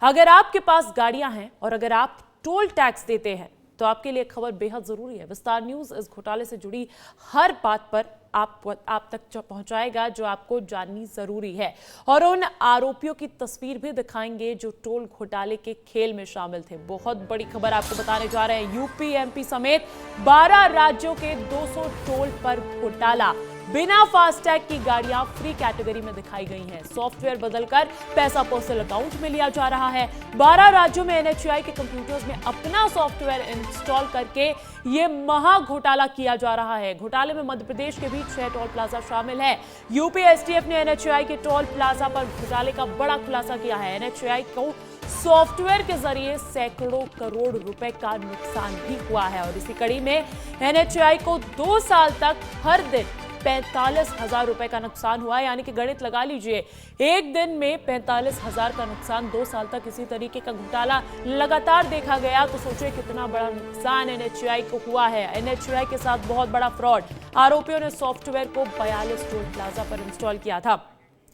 अगर आपके पास गाड़ियां हैं और अगर आप टोल टैक्स देते हैं तो आपके लिए खबर बेहद जरूरी है। विस्तार न्यूज इस घोटाले से जुड़ी हर बात पर आप तक पहुंचाएगा जो आपको जाननी जरूरी है, और उन आरोपियों की तस्वीर भी दिखाएंगे जो टोल घोटाले के खेल में शामिल थे। बहुत बड़ी खबर आपको बताने जा रहे हैं। यूपी, एमपी समेत 12 राज्यों के 200 टोल पर घोटाला। बिना फास्टैग की गाड़ियां फ्री कैटेगरी में दिखाई गई हैं। सॉफ्टवेयर बदलकर पैसा पर्सनल अकाउंट में लिया जा रहा है। 12 राज्यों में एनएचएआई के कंप्यूटर्स में अपना सॉफ्टवेयर इंस्टॉल करके ये महा घोटाला किया जा रहा है। घोटाले में मध्य प्रदेश के भी 6 टोल प्लाजा शामिल है। यूपी एसटीएफ ने एनएचएआई के टोल प्लाजा पर घोटाले का बड़ा खुलासा किया है। एनएचएआई को सॉफ्टवेयर के जरिए सैकड़ों करोड़ रुपए का नुकसान भी हुआ है, और इसी कड़ी में एनएचएआई को 2 साल तक हर दिन 45,000 रुपए का नुकसान हुआ है। यानी कि गणित लगा लीजिए, एक दिन में 45,000 का नुकसान। 2 साल तक इसी तरीके का घोटाला लगातार देखा गया, तो सोचिए कितना बड़ा नुकसान एनएचएआई को हुआ है। एनएचएआई के साथ बहुत बड़ा फ्रॉड। आरोपियों ने सॉफ्टवेयर को 42 टोल प्लाजा पर इंस्टॉल किया था।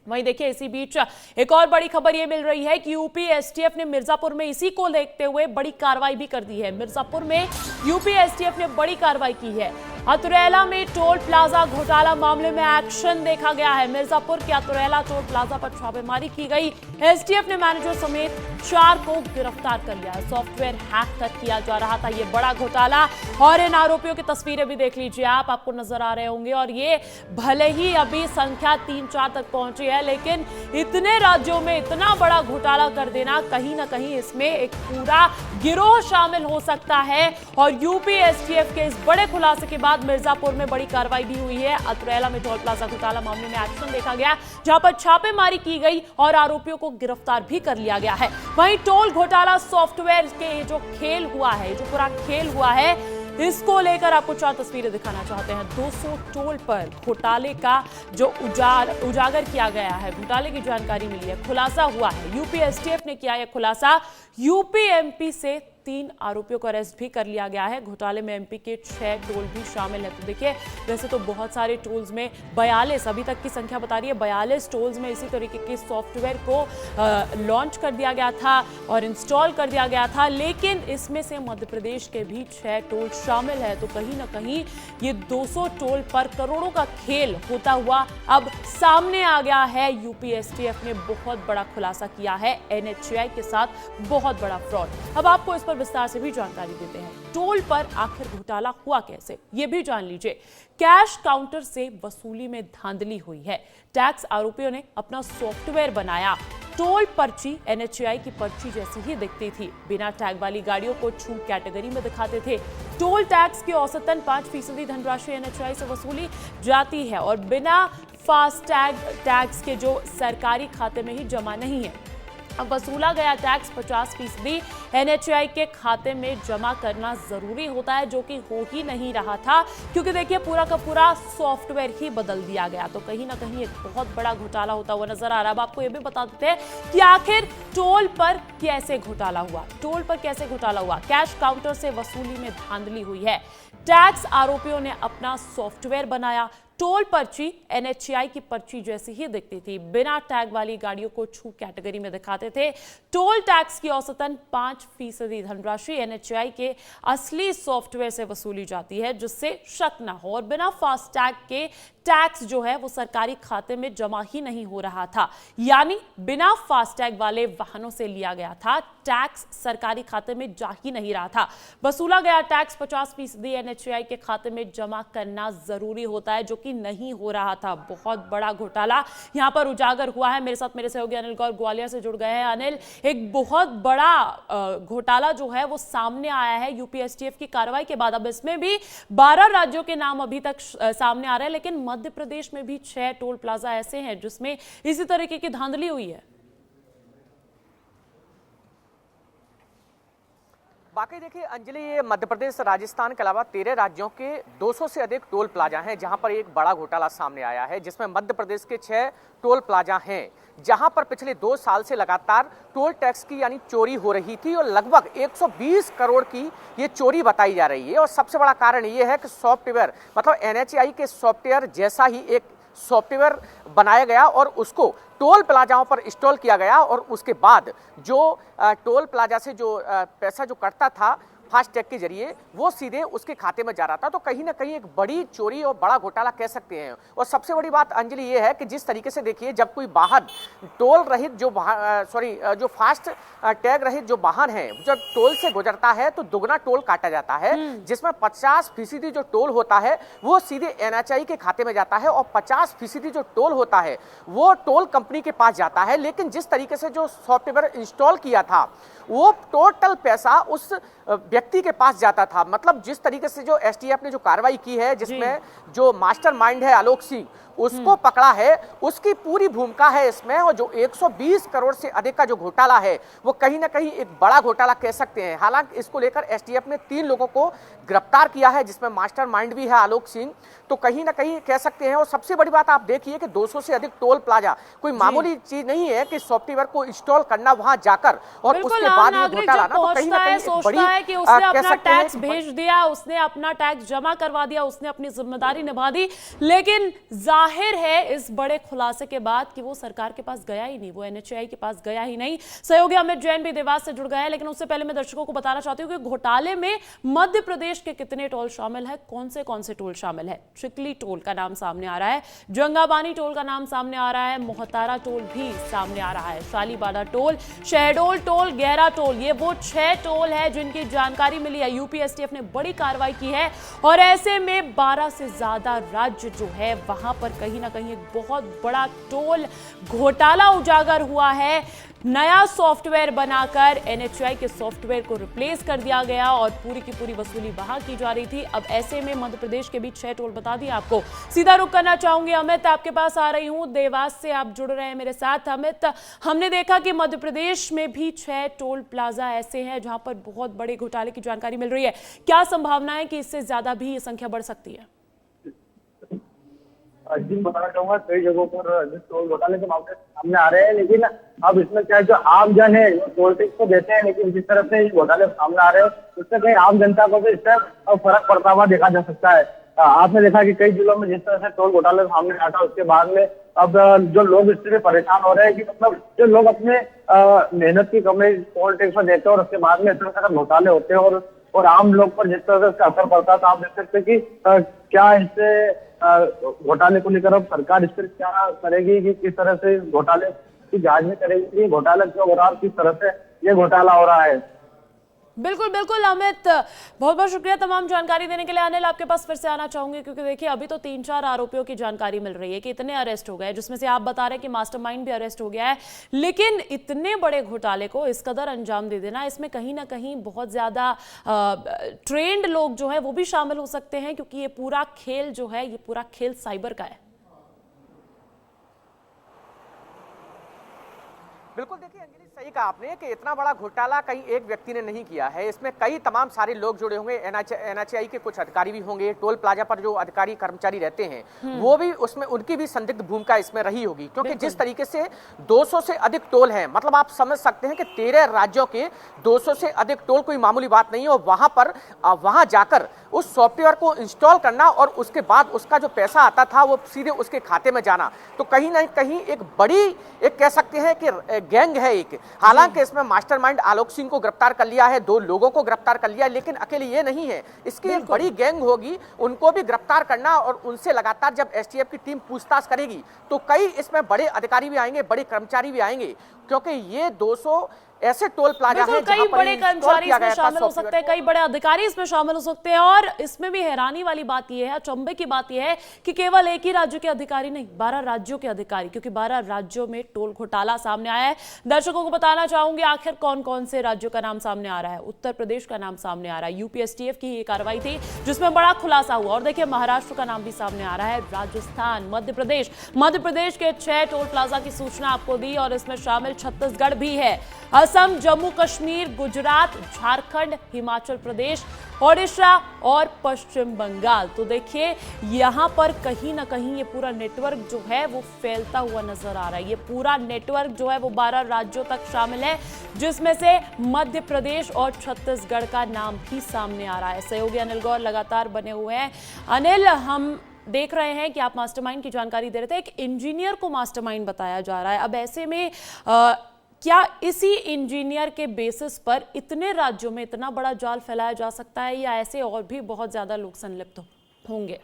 वहीं देखिए, इसी बीच एक और बड़ी खबर यह मिल रही है कि यूपी एसटीएफ ने मिर्जापुर में इसी को देखते हुए बड़ी कार्रवाई भी कर दी है। मिर्जापुर में यूपी एसटीएफ ने बड़ी कार्रवाई की है। अतुरैला में टोल प्लाजा घोटाला मामले में एक्शन देखा गया है। मिर्जापुर के अतुरैला टोल प्लाजा पर छापेमारी की गई। एसटीएफ ने मैनेजर समेत 4 को गिरफ्तार कर लिया। सॉफ्टवेयर हैक कर किया जा रहा था ये बड़ा घोटाला, और इन आरोपियों की तस्वीरें भी देख लीजिए आपको नजर आ रहे होंगे। और ये भले ही अभी संख्या 3-4 तक पहुंची है, लेकिन इतने राज्यों में इतना बड़ा घोटाला कर देना, कहीं ना कहीं इसमें एक पूरा गिरोह शामिल हो सकता है। और यूपी एसटीएफ के इस बड़े खुलासे के बाद मिर्जापुर में बड़ी कार्रवाई भी हुई है। अतुरैला में टोल प्लाजा घोटाला मामले में एक्शन देखा गया, जहां पर छापेमारी की गई और आरोपियों को गिरफ्तार भी कर लिया गया है। वहीं टोल घोटाला सॉफ्टवेयर के जो खेल हुआ है, जो पूरा खेल हुआ है, इसको लेकर आपको 4 तस्वीरें दिखाना चाहते हैं। 200 टोल पर घोटाले का जो उजागर किया गया है, घोटाले की जानकारी मिली है, खुलासा हुआ है। यूपी एसटीएफ ने किया है खुलासा। यूपी एमपी से 3 आरोपियों को अरेस्ट भी कर लिया गया है। घोटाले में एमपी के 6 टोल भी शामिल है। तो देखिए, वैसे तो बहुत सारे टोल्स में 42 अभी तक की संख्या बता रही है, 42 टोल्स में इसी तरीके के सॉफ्टवेयर को लॉन्च कर दिया गया था और इंस्टॉल कर दिया गया था, लेकिन इसमें से मध्य प्रदेश के भी 6 टोल शामिल है। तो कहीं ना कहीं ये 200 टोल पर करोड़ों का खेल होता हुआ अब सामने आ गया है। यूपी एसटीएफ ने बहुत बड़ा खुलासा किया है एनएचएआई के साथ, बहुत बड़ा फ्रॉड। अब आपको इस पर विस्तार से भी जानकारी देते हैं। टोल पर आखिर घोटाला हुआ कैसे, ये भी जान लीजिए। कैश काउंटर से वसूली में धांधली हुई है। टैक्स आरोपियों ने अपना सॉफ्टवेयर बनाया। टोल पर्ची एनएचएआई की पर्ची जैसी ही दिखती थी। बिना टैग वाली गाड़ियों को छूट कैटेगरी में दिखाते थे। टोल टैक्स की औसतन 5% धनराशि एनएचएआई से वसूली जाती है, और बिना फास्टैग टैक्स के जो सरकारी खाते में ही जमा नहीं है। अब वसूला गया टैक्स 50% एनएचएआई के खाते में जमा करना जरूरी होता है, जो कि हो ही नहीं रहा था, क्योंकि देखिए पूरा का पूरा सॉफ्टवेयर ही बदल दिया गया। तो कहीं ना कहीं एक बहुत बड़ा घोटाला होता हुआ नजर आ रहा है। अब आपको ये भी बता देते हैं कि आखिर टोल पर कैसे घोटाला हुआ। टोल पर कैसे घोटाला हुआ? कैश काउंटर से वसूली में धांधली हुई है। टैक्स आरोपियों ने अपना सॉफ्टवेयर बनाया। टोल पर्ची एनएचएआई की पर्ची जैसी ही दिखती थी। बिना टैग वाली गाड़ियों को छूट कैटेगरी में दिखाते थे। टोल टैक्स की औसतन 5% धनराशि एनएचएआई के असली सॉफ्टवेयर से वसूली जाती है, जिससे शक न हो। और बिना फास्टैग के टैक्स जो है वो सरकारी खाते में जमा ही नहीं हो रहा था। यानी बिना फास्टैग वाले वाहनों से लिया गया था टैक्स, सरकारी खाते में जा ही नहीं रहा था। वसूला गया टैक्स 50% एनएचएआई के खाते में जमा करना जरूरी होता है, जो कि नहीं हो रहा था। बहुत बड़ा घोटाला यहां पर उजागर हुआ है। मेरे साथ मेरे सहयोगी अनिल गौर ग्वालियर से जुड़ गए हैं। अनिल, एक बहुत बड़ा घोटाला जो है वो सामने आया है यूपी एसटीएफ की कार्रवाई के बाद। अब इसमें भी 12 राज्यों के नाम अभी तक सामने आ रहे हैं, लेकिन मध्य प्रदेश में भी 6 टोल प्लाजा ऐसे हैं जिसमें इसी तरीके की धांधली हुई है। बाकी देखिए अंजलि, ये मध्य प्रदेश, राजस्थान के अलावा 13 राज्यों के 200 से अधिक टोल प्लाजा हैं, जहां पर एक बड़ा घोटाला सामने आया है, जिसमें मध्य प्रदेश के 6 टोल प्लाजा हैं, जहां पर पिछले 2 साल से लगातार टोल टैक्स की यानी चोरी हो रही थी, और लगभग 120 करोड़ की ये चोरी बताई जा रही है। और सबसे बड़ा कारण ये है कि सॉफ्टवेयर, मतलब एनएचएआई के सॉफ्टवेयर जैसा ही एक सॉफ्टवेयर बनाया गया और उसको टोल प्लाजाओं पर इंस्टॉल किया गया और उसके बाद जो टोल प्लाजा से जो पैसा जो कटता था फास्टैग के जरिए वो सीधे उसके खाते में जा रहा था। तो कहीं ना कहीं एक बड़ी चोरी और बड़ा घोटाला कह सकते हैं। और सबसे बड़ी बात अंजलि ये है कि जिस तरीके से देखिए, जब कोई वाहन टोल रहित जो फास्ट टैग रहित जो वाहन है जब टोल से गुजरता है तो दुगना टोल काटा जाता है, जिसमें 50% जो टोल होता है वो सीधे NHAI के खाते में जाता है और 50% जो टोल होता है वो टोल कंपनी के पास जाता है। लेकिन जिस तरीके से जो सॉफ्टवेयर इंस्टॉल किया था वो टोटल पैसा उस व्यक्ति के पास जाता था। मतलब जिस तरीके से जो STF ने जो कार्रवाई की है, जिसमें जो मास्टरमाइंड है आलोक सिंह उसको पकड़ा है, उसकी पूरी भूमिका है इसमें। और जो 120 करोड़ से अधिक का जो घोटाला है वो कहीं ना कहीं एक बड़ा घोटाला कह सकते हैं। हालांकि इसको लेकर STF ने 3 लोगों को गिरफ्तार किया है, जिसमें मास्टरमाइंड भी है आलोक सिंह। तो कहीं ना कहीं कह सकते हैं। और सबसे बड़ी बात आप देखिए कि 200 से अधिक टोल प्लाजा कोई मामूली चीज नहीं है कि सॉफ्टवेयर को इंस्टॉल करना वहां जाकर और उसके बाद ये घोटाला ना, तो कहीं ना कहीं सोचता है कि उसने अपना टैक्स भेज दिया, उसने अपना टैक्स जमा करवा दिया, उसने अपनी जिम्मेदारी निभा दी। लेकिन जाहिर है इस बड़े खुलासे के बाद कि वो सरकार के पास गया ही नहीं, वो NHAI के पास गया ही नहीं। सहयोगी अमित जैन भी देवास से जुड़ गए हैं, लेकिन उससे पहले मैं दर्शकों को बताना चाहती हूँ कि घोटाले में मध्य प्रदेश के कितने टोल शामिल है, कौन से टोल शामिल है। चिकली टोल का नाम सामने आ रहा है, जंगाबानी टोल का नाम सामने आ रहा है, मोहतारा टोल भी सामने आ रहा है, शालीबाड़ा टोल, शहडोल टोल, गहरा टोल, ये वो 6 टोल है जिनकी जानकारी मिली है। यूपी STF ने बड़ी कार्रवाई की है और ऐसे में 12 से ज्यादा राज्य जो है वहां पर कहीं ना कहीं एक बहुत बड़ा टोल घोटाला उजागर हुआ है। नया सॉफ्टवेयर बनाकर NHAI के सॉफ्टवेयर को रिप्लेस कर दिया गया और पूरी की पूरी वसूली वहां की जा रही थी। अब ऐसे में मध्य प्रदेश के भी 6 टोल बता दिए आपको। सीधा रुख करना चाहूंगी अमित, आपके पास आ रही हूं, देवास से आप जुड़ रहे हैं मेरे साथ। अमित, हमने देखा कि मध्य प्रदेश में भी 6 टोल प्लाजा ऐसे हैं जहां पर बहुत बड़े घोटाले की जानकारी मिल रही है। क्या संभावना है कि इससे ज्यादा भी ये संख्या बढ़ सकती है? जी बताना चाहूंगा, कई जगहों पर टोल घोटाले के मामले सामने आ रहे हैं, लेकिन अब इसमें क्या है, जो आम जन है वो टोल टैक्स को देते हैं, लेकिन जिस तरह से घोटाले सामने आ रहे हैं उससे कहीं आम जनता को भी इससे फर्क पड़ता हुआ देखा जा सकता है। आपने देखा कि कई जिलों में जिस तरह से टोल घोटाले सामने आता है उसके बाद में अब जो लोग इससे परेशान हो रहे हैं कि मतलब जो लोग अपने मेहनत की कमाई टोल टैक्स में देते हैं और उसके बाद में इस तरह से घोटाले होते हैं और आम लोग पर जिस तरह से उसका असर पड़ता है, तो आप देख सकते हैं कि क्या इससे घोटाले को लेकर अब सरकार इस पर क्या करेगी कि किस तरह से घोटाले की जांच में करेगी, घोटाला क्यों हो रहा है, किस तरह से ये घोटाला हो रहा है। बिल्कुल बिल्कुल अमित, बहुत बहुत शुक्रिया तमाम जानकारी देने के लिए। अनिल, आपके पास फिर से आना चाहूंगी क्योंकि देखिए अभी तो 3-4 आरोपियों की जानकारी मिल रही है कि इतने अरेस्ट हो गए, जिसमें से आप बता रहे हैं कि मास्टरमाइंड भी अरेस्ट हो गया है। लेकिन इतने बड़े घोटाले को इस कदर अंजाम दे देना, इसमें कहीं ना कहीं बहुत ज्यादा ट्रेंड लोग जो है वो भी शामिल हो सकते हैं, क्योंकि ये पूरा खेल जो है ये पूरा खेल साइबर का है। बिल्कुल, देखिए अंजलि सही कहा आपने कि इतना बड़ा घोटाला कहीं एक व्यक्ति ने नहीं किया है। इसमें कई तमाम सारे लोग जुड़े होंगे, NHAI के कुछ अधिकारी भी होंगे, टोल प्लाजा पर जो अधिकारी कर्मचारी रहते हैं वो भी उसमें उनकी भी संदिग्ध भूमिका इसमें रही होगी। क्योंकि जिस तरीके से 200 से अधिक टोल हैं, मतलब आप समझ सकते हैं कि 13 राज्यों के 200 से अधिक टोल कोई मामूली बात नहीं है। और वहां जाकर उस सॉफ्टवेयर को इंस्टॉल करना और उसके बाद उसका जो पैसा आता था वो सीधे उसके खाते में जाना, तो कहीं ना कहीं एक बड़ी एक कह सकते हैं कि गैंग है एक। हालांकि इसमें मास्टरमाइंड आलोक सिंह को गिरफ्तार कर लिया है, 2 लोगों को गिरफ्तार कर लिया है, लेकिन अकेले ये नहीं है, इसकी एक बड़ी गैंग होगी, उनको भी गिरफ्तार करना और उनसे लगातार जब STF की टीम पूछताछ करेगी तो कई इसमें बड़े अधिकारी भी आएंगे, बड़े कर्मचारी भी आएंगे। क्योंकि ये 200 ऐसे टोल प्लाजा हैं कई बड़े कर्मचारी इसमें शामिल हो सकते हैं, कई बड़े अधिकारी इसमें शामिल हो सकते हैं। और इसमें भी हैरानी वाली बात यह है, अचंभे की बात यह है कि केवल एक ही राज्य के अधिकारी नहीं, 12 राज्यों के अधिकारी, क्योंकि 12 राज्यों में टोल घोटाला सामने आया है। दर्शकों को बताना चाहूंगी आखिर कौन कौन से राज्यों का नाम सामने आ रहा है। उत्तर प्रदेश का नाम सामने आ रहा है, यूपी STF की ये कार्रवाई थी जिसमें बड़ा खुलासा हुआ। और देखिए महाराष्ट्र का नाम भी सामने आ रहा है, राजस्थान, मध्य प्रदेश के 6 टोल प्लाजा की सूचना आपको दी और इसमें शामिल छत्तीसगढ़ भी है, असम, जम्मू कश्मीर, गुजरात, झारखंड, हिमाचल प्रदेश, ओडिशा और पश्चिम बंगाल। तो देखिए यहां पर कहीं ना कहीं ये पूरा नेटवर्क जो है वो फैलता हुआ नजर आ रहा है। ये पूरा नेटवर्क जो है वो 12 राज्यों तक शामिल है, जिसमें से मध्य प्रदेश और छत्तीसगढ़ का नाम भी सामने आ रहा है। सहयोगी अनिल गौर लगातार बने हुए हैं। अनिल, हम देख रहे हैं कि आप मास्टरमाइंड की जानकारी दे रहे थे, एक इंजीनियर को मास्टरमाइंड बताया जा रहा है। अब ऐसे में क्या इसी इंजीनियर के बेसिस पर इतने राज्यों में इतना बड़ा जाल फैलाया जा सकता है, या ऐसे और भी बहुत ज्यादा लोग संलिप्त होंगे?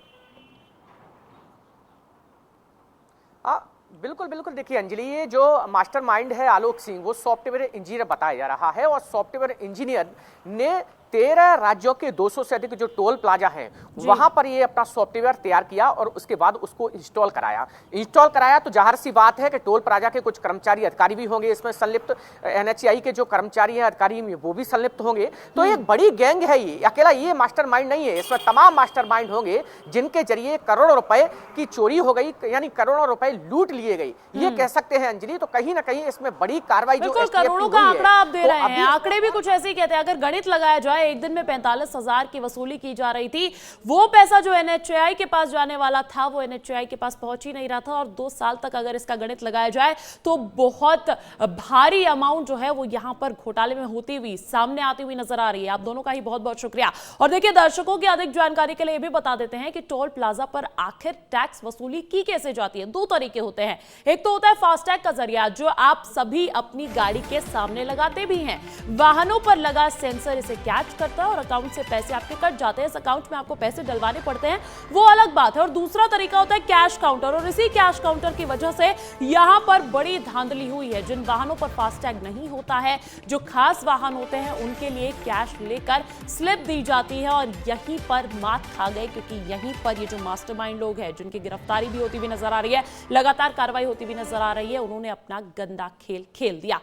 बिल्कुल बिल्कुल। देखिए अंजलि, ये जो मास्टरमाइंड है आलोक सिंह, वो सॉफ्टवेयर इंजीनियर बताया जा रहा है, और सॉफ्टवेयर इंजीनियर ने 13 राज्यों के 200 से अधिक जो टोल प्लाजा हैं वहां पर ये अपना सॉफ्टवेयर तैयार किया और उसके बाद उसको इंस्टॉल कराया। तो जाहिर सी बात है कि टोल प्लाजा के कुछ कर्मचारी अधिकारी भी होंगे इसमें संलिप्त, NHAI के जो कर्मचारी हैं अधिकारी वो भी संलिप्त होंगे। तो एक बड़ी गैंग है, ये अकेला ये मास्टरमाइंड नहीं है, इसमें तमाम मास्टरमाइंड होंगे जिनके जरिए करोड़ों रुपए की चोरी हो गई, यानी करोड़ों रुपए लूट लिए गई, ये कह सकते हैं अंजलि। तो कहीं ना कहीं इसमें बड़ी कार्रवाई जो करोड़ों का आंकड़ा आप दे रहे हैं, आंकड़े भी कुछ ऐसे ही कहते हैं। अगर गणित लगाया जाए, एक दिन में 45,000 की वसूली की जा रही थी, वो पैसा जो NHAI के पास जाने वाला था वो NHAI के पास पहुंच ही नहीं रहा था, और 2 साल तक अगर इसका गणित लगाया जाए तो बहुत भारी अमाउंट जो है वो यहां पर घोटाले में होती हुई सामने आती हुई नजर आ रही है। आप दोनों का ही बहुत बहुत शुक्रिया। और देखिए, दर्शकों की अधिक जानकारी के लिए ये भी बता देते हैं कि टोल प्लाजा पर आखिर टैक्स वसूली की कैसे जाती है। 2 तरीके होते हैं, एक तो होता है फास्टैग का जरिया, जो आप सभी अपनी गाड़ी के सामने लगाते भी हैं, वाहनों पर लगा सेंसर इसे कैच करता है और अकाउंट से पैसे आपके कट जाते हैं। इस अकाउंट में आपको पैसे डलवाने पड़ते हैं, वो अलग बात है। और दूसरा तरीका होता है कैश काउंटर, और इसी कैश काउंटर की वजह से यहां पर बड़ी धांधली हुई है। जिन वाहनों पर फास्टैग नहीं होता है, जो खास वाहन होते हैं, उनके लिए कैश लेकर स्लिप दी जाती है, और यहीं पर मात खा गए, क्योंकि यहीं पर ये जो मास्टरमाइंड लोग हैं, जिनकी गिरफ्तारी भी होती हुई नजर आ रही है, लगातार कार्रवाई होती हुई नजर आ रही है, उन्होंने अपना गंदा खेल खेल दिया।